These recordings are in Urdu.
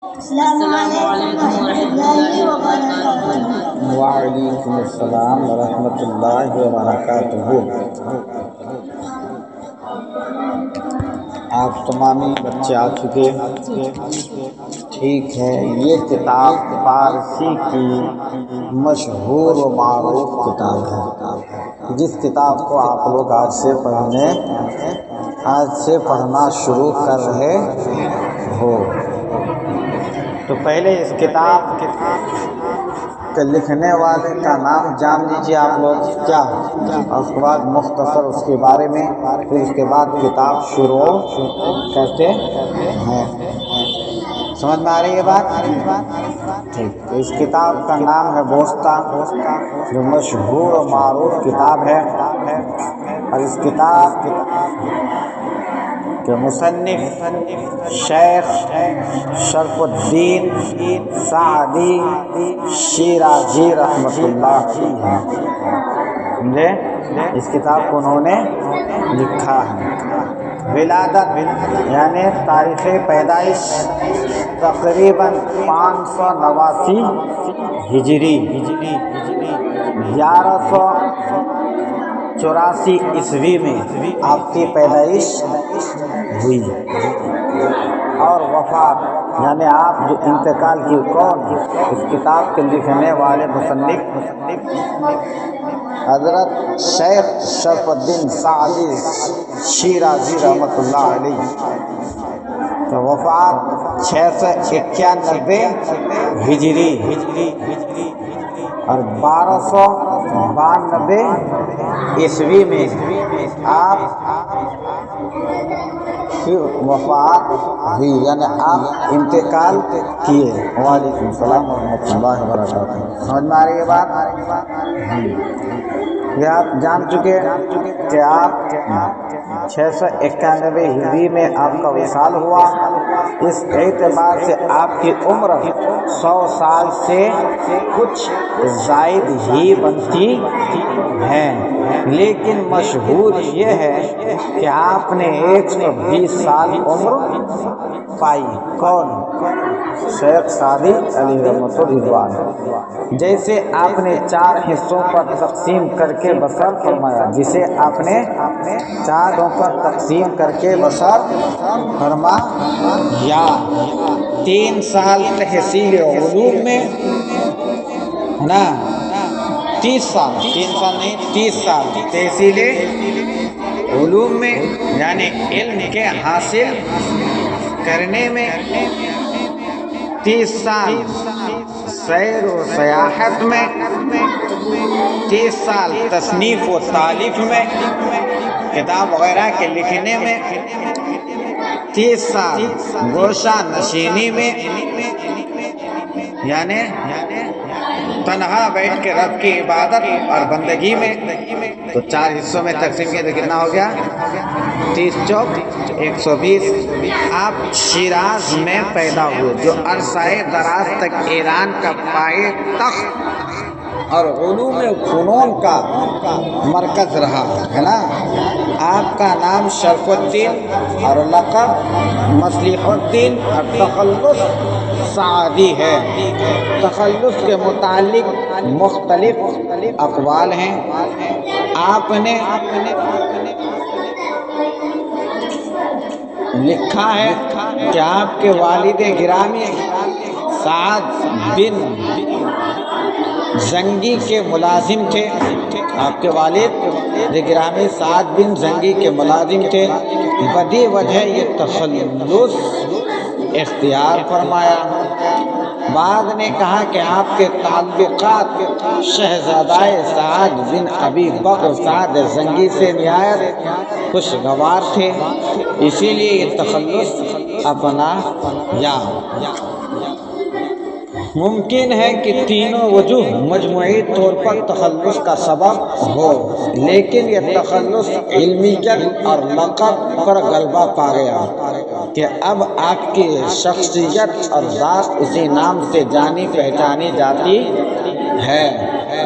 السلام علیکم ورحمۃ اللہ وبرکاتہ۔ وعلیکم السلام ورحمۃ اللہ وبرکاتہ۔ آپ تمامی بچے آ چکے، ٹھیک ہے۔ یہ کتاب فارسی کی مشہور و معروف کتاب ہے، جس کتاب کو آپ لوگ آج سے پڑھنا شروع کر رہے ہو۔ تو پہلے اس کتاب کے لکھنے والے کا نام جان لیجیے آپ لوگ کیا، اور اس کے بعد مختصر اس کے بارے میں، پھر اس کے بعد کتاب شروع کرتے ہیں۔ سمجھ میں آ رہی ہے بات؟ ٹھیک۔ اس کتاب کا نام ہے بوسطہ، جو مشہور و معروف کتاب ہے، اور اس کتاب کے مصنف شیخ شرف الدین سعدی شیرازی رحمۃ اللہ علیہ ہیں۔ اس کتاب کو انہوں نے لکھا ہے۔ ولادت یعنی تاریخ پیدائش تقریباً 589 ہجری، 1184 عیسوی میں آپ کی پیدائش ہوئی، اور وفات یعنی آپ جو انتقال کی کون، اس کتاب کے لکھنے والے مصنف حضرت شیخ شرف الدین سعدی شیرازی رحمۃ اللہ علیہ، تو وفات 691 ہجری اور 1292 عیسوی میں آپ کی وفات ہوئی، یعنی آپ انتقال کیے۔ وعلیکم السلام ورحمۃ اللہ وبرکاتہ۔ سمجھ میں آ رہی ہے بات؟ یہ آپ جان چکے کہ آپ 691 ہجری میں آپ کا وصال ہوا۔ اس اعتبار سے آپ کی عمر 100 سال سے کچھ زائد ہی بنتی ہے، لیکن مشہور یہ ہے کہ آپ نے 120 سال عمر پائی۔ کون؟ شیخ سعدی علیہ رحمۃ اللہ۔ جیسے آپ نے 4 حصوں پر تقسیم کر کے بسر فرمایا، جسے آپ نے 4 پر تقسیم کر کے بسر فرمایا۔ 3 سال تحصیل علوم میں ہے نا، 30 سال 3 سال نہیں 30 سال تحصیل علوم میں، یعنی علم کے حاصل کرنے میں، 30 سال سیر و سیاحت میں، 30 سال تصنیف و تالیف میں، کتاب وغیرہ کے لکھنے میں، 30 سال گوشہ نشینی میں، یعنی تنہا بیٹھ کے رب کی عبادت اور بندگی میں۔ تو 4 حصوں میں تقسیم کیا تو کتنا ہو گیا؟ 30 چوک 120۔ آپ شیراز میں پیدا ہوئے، جو عرصہ دراز تک ایران کا پائے تخت اور علوم و فنون کا مرکز رہا ہے نا۔ آپ کا نام شرف الدین اور لقب مصلح الدین اور تخلص سعدی ہے۔ تخلص کے متعلق مختلف اقوال ہیں۔ آپ نے لکھا ہے کہ آپ کے والد گرامی سعد بن زنگی کے ملازم تھے۔ آپ کے والد گرامی سعد بن زنگی کے ملازم تھے، بدی وجہ یہ تخلص اختیار فرمایا۔ بعد نے کہا کہ آپ کے تعلقات شہزادہ سعد بن ابی بکر سعد زنگی سے نہایت خوشگوار تھے، اسی لیے یہ تخلص اپنایا۔ ممکن ہے کہ تینوں وجوہ مجموعی طور پر تخلص کا سبب ہو، لیکن یہ تخلص علمیت اور لقب پر غلبہ پا گیا کہ اب آپ کی شخصیت اور ذات اسی نام سے جانی پہچانی جاتی ہے۔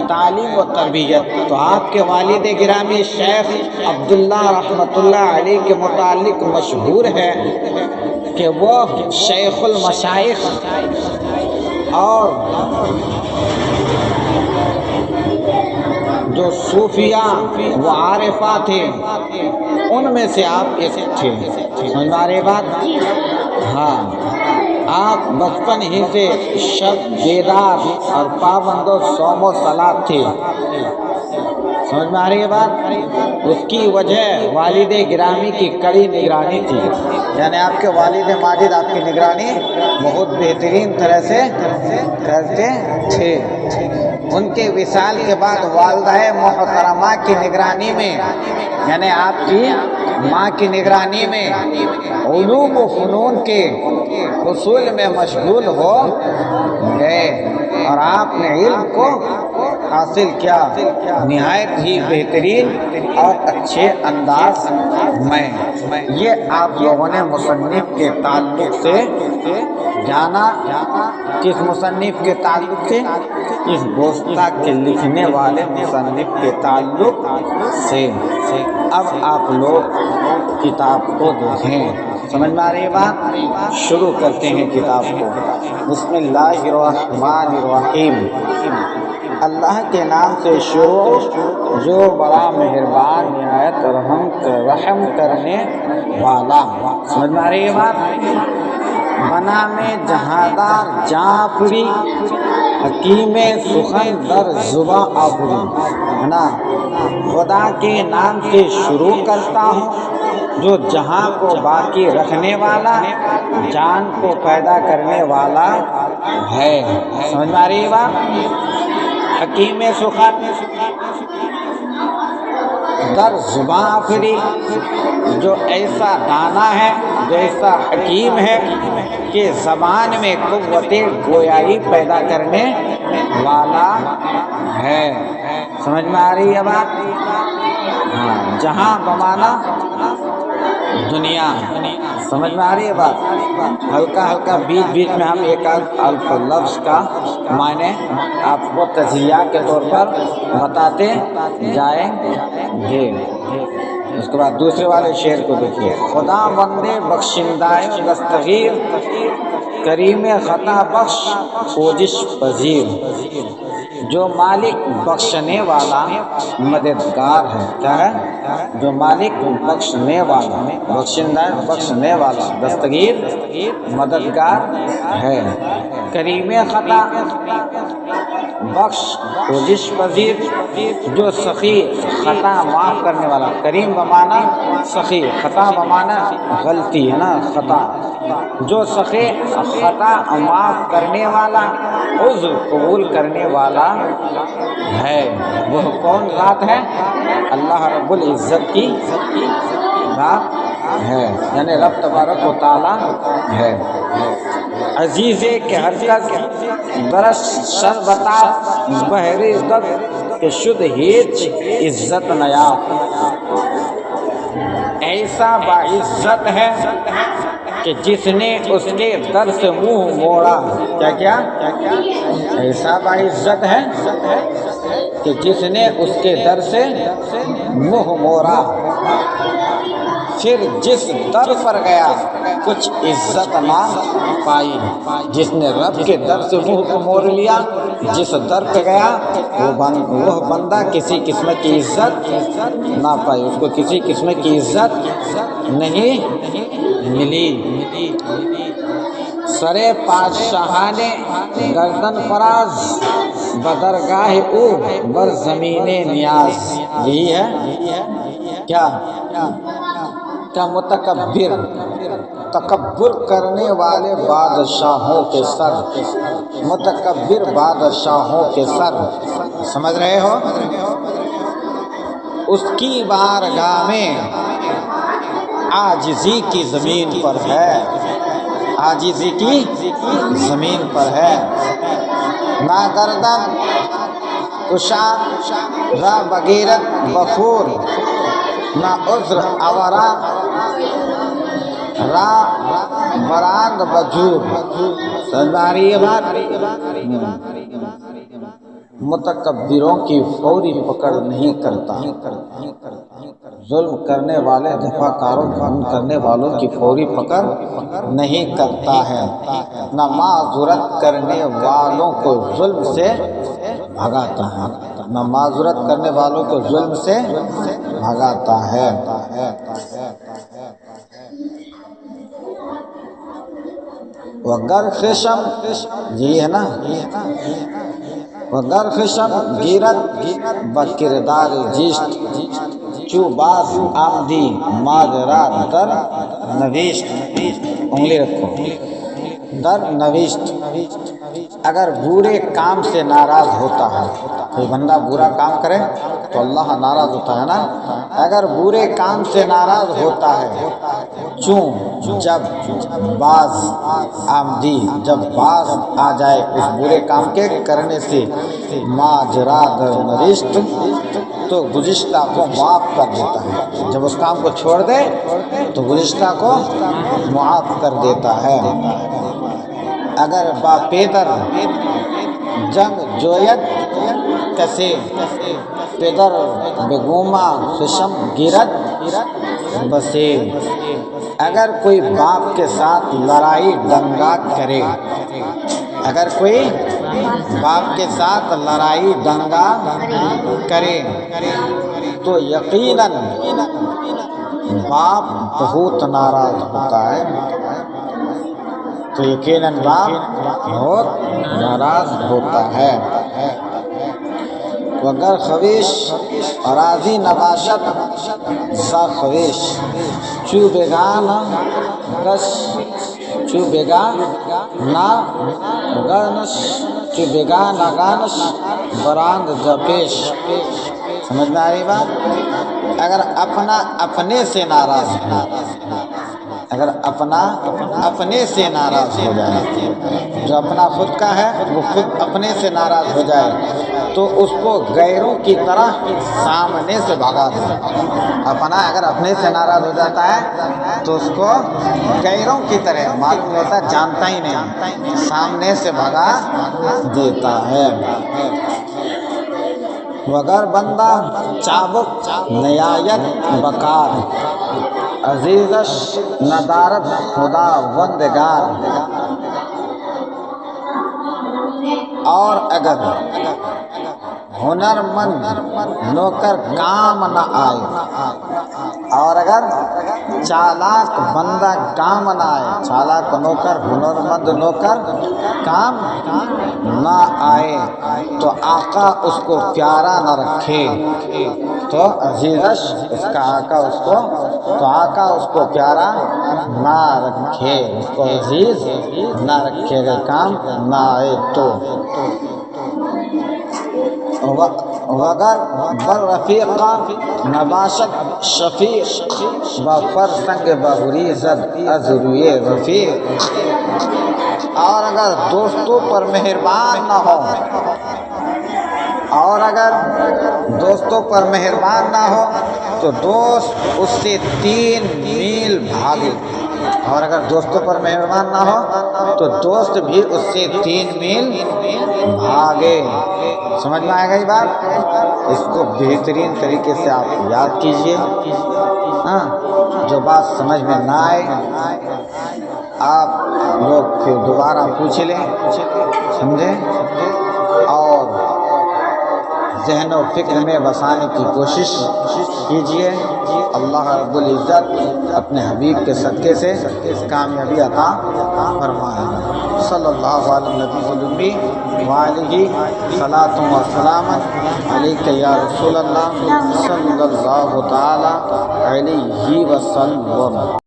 تعلیم و تربیت تو آپ کے والد گرامی شیخ عبداللہ رحمۃ اللہ علیہ کے متعلق مشہور ہے کہ وہ شیخ المشائخ اور جو صوفیہ و عارفہ تھے ان میں سے آپ ایک تھے. سمجھ میں آ رہی بات؟ ہاں، آپ بچپن ہی سے شب بیدار اور پابند و صوم و صلاۃ تھے. سمجھ میں آ رہی ہے بات؟ اس کی وجہ والد گرامی کی کڑی نگرانی تھی. یعنی آپ کے والد ماجد آپ کی نگرانی بہت بہترین طرح سے کرتے تھے. ان کے وصال کے بعد والدہ محترمہ کی نگرانی میں، یعنی آپ کی ماں کی نگرانی میں، علوم و فنون کے حصول میں مشغول ہو گئے اور آپ نے علم کو حاصل کیا نہایت ہی بہترین اور اچھے انداز میں. یہ آپ لوگوں نے مصنف کے تعلق سے جانا. کس مصنف کے تعلق سے؟ اس گوستاخ کے لکھنے والے مصنف کے تعلق سے. اب آپ لوگ کتاب کو دیکھیں. سمجھ میں آ رہی ہے بات؟ شروع کرتے ہیں کتاب کو. بسم اللہ الرحمن الرحیم. اللہ کے نام سے شروع جو بڑا مہربان نہایت رحم کرنے والا. سمجھ میں آ رہی ہے بات؟ بنا میں جہاندار جعفری حکیم سخن در زباں آفری. ہے نا؟ خدا کے نام سے شروع کرتا ہوں جو جہاں کو باقی رکھنے والا، جان کو پیدا کرنے والا ہے. سمجھ میں آ رہی ہے بات؟ حکیم سخن در زباں آفری، جو ایسا دانا ہے، جو ایسا حکیم ہے کہ زبان میں قوت گویائی پیدا کرنے والا ہے. سمجھ میں آ رہی ہے بات؟ ہاں، جہاں بمانا دنیا. سمجھ میں آ رہی ہے بات؟ ہلکا ہلکا بیچ بیچ میں ہم ایک الف لفظ کا معنی آپ کو تجزیہ کے طور پر بتاتے جائیں گے. اس کے بعد دوسرے والے شعر کو دیکھیے. خدا بندے بخشندہ دستگیر، کریم خطا بخش کوشش پذیر. جو مالک بخشنے والا مددگار ہے. کیا ہے؟ جو مالک بخشنے والا، بخشندہ بخشنے والا، دستگیر مددگار ہے. کریم خطا بخش کوشش پذیر، جو سخی خطا معاف کرنے والا. کریم بمانا سخی، خطا بمانا غلطی، ہے نا؟ خطا. جو سخی خطا معاف کرنے والا، عذر قبول کرنے والا ہے. وہ کون ذات ہے؟ اللہ رب العزت کی ذات ہے، یعنی رب تبارک و تعالی ہے. عزیز کے حرکت درس شربتا بحری دب کہ شد ہیچ عزت نیاب. ایسا باعزت ہے کہ جس نے اس کے در سے منہ موڑا. کیا کیا؟ ایسا باعزت ہے کہ جس نے اس کے در سے منہ موڑا. پھر جس در پر گیا کچھ عزت نہ پائی. جس نے رب کے در سے منہ کو موڑ لیا، جس در پہ گیا وہ بندہ کسی قسم کی عزت نہ پائی، اس کو کسی قسم کی عزت نہیں ملی. سرے پادشاہان گردن فراز، بدرگاہ او بر زمین نیاز. یہی ہے کیا؟ متکبر، تکبر کرنے والے بادشاہوں کے سر. متکبر بادشاہوں کے سر. سمجھ رہے ہو؟ اس کی بارگاہ میں عاجزی کی زمین پر ہے. عاجزی کی زمین پر ہے. نہ گردن کشا را بغیرت بخور، نہ عذر اورا را براند بجور. سمجھ آ رہی ہے بات؟ متکبروں کی فوری پکڑ نہیں کرتا، ظلم کرنے والے دفع کاروں کرنے والوں کی فوری پکڑ نہیں کرتا ہے، نہ معذرت کرنے والوں کو ظلم سے بھگاتا ہے، نہ معذرت کرنے والوں کو ظلم سے بھگاتا ہے۔ وگر خشم، یہ ہے نا، وگر خشم گیرت بکردار جیشت، چو باز آمدی ماجرا در نویشت، انگلی رکھو، در نویشت، اگر برے کام سے ناراض ہوتا ہے، کوئی بندہ برا کام کرے تو اللہ ناراض ہوتا ہے نا، اگر برے کام سے ناراض ہوتا ہے، چوں جب باز آمدی، جب باز آ جائے اس برے کام کے کرنے سے، ماجرا در نوشت، تو گزشتہ کو معاف کر دیتا ہے، جب اس کام کو چھوڑ دے تو گزشتہ کو معاف کر دیتا ہے۔ اگر با پیدر جنگ جویت کسے، پیدر بگوما خشم گیرت بسے، اگر کوئی باپ کے ساتھ لڑائی دنگا کرے، اگر کوئی باپ کے ساتھ لڑائی دنگا کرے تو یقیناً باپ بہت ناراض ہوتا ہے، تو یقیناً باپ بہت ناراض ہوتا ہے۔ وگر خویش راضی نباشت سا خویش، چو بیگان گش، چو بیگان نا گانش، چو بیگان گانش براند جپیش۔ سمجھ میں آ رہی بات؟ اگر اپنا اپنے سے ناراض ہو، اگر اپنا اپنے سے ناراض ہو جائے، جو اپنا خود کا ہے وہ خود اپنے سے ناراض ہو جائے تو اس کو غیروں کی طرح سامنے سے بھگا دے۔ اپنا اگر اپنے سے ناراض ہو جاتا ہے تو اس کو غیروں کی طرح، معلوم ہوتا ہے جانتا ہی نہیں، سامنے سے بھگا دیتا ہے۔ وگر بندہ چابک نیایت بکار، عزیزش ندارد خدا وندگار، اور اگر ہنرمند نوکر کام نہ آئے، اور اگر چالاک بندہ کام نہ آئے، چالاک نوکر، ہنرمند نوکر کام نہ آئے تو آقا اس کو پیارا نہ رکھے، تو عزیزش اس کا آقا اس کو، تو آقا اس کو پیارا نہ رکھے، اس کو عزیز نہ رکھے اگر کام نہ آئے تو۔ وگر بر رفیقہ نباشت شفیق، بفرسنگ بگریزد از روی رفیق، اور اگر دوستوں پر مہربان نہ ہو، اور اگر دوستوں پر مہربان نہ ہو تو دوست اس سے 3 میل بھاگے، اور اگر دوستوں پر مہربان نہ ہو تو دوست بھی اس سے 3 میل بھاگے۔ سمجھ میں آئے گا یہ بات؟ اس کو بہترین طریقے سے آپ یاد کیجئے، ہاں، جو بات سمجھ میں نہ آئے آپ لوگ پھر دوبارہ پوچھ لیں، سمجھیں، اور ذہن و فکر میں بسانے کی کوشش کیجئے۔ اللہ رب العزت اپنے حبیب کے صدقے سے کامیابی عطا فرمائے۔ صلی اللہ علیہ نبی المی وآلہ صلاۃ و سلام علیک یا رسول اللہ صلی اللہ تعالی علیہ وسلم۔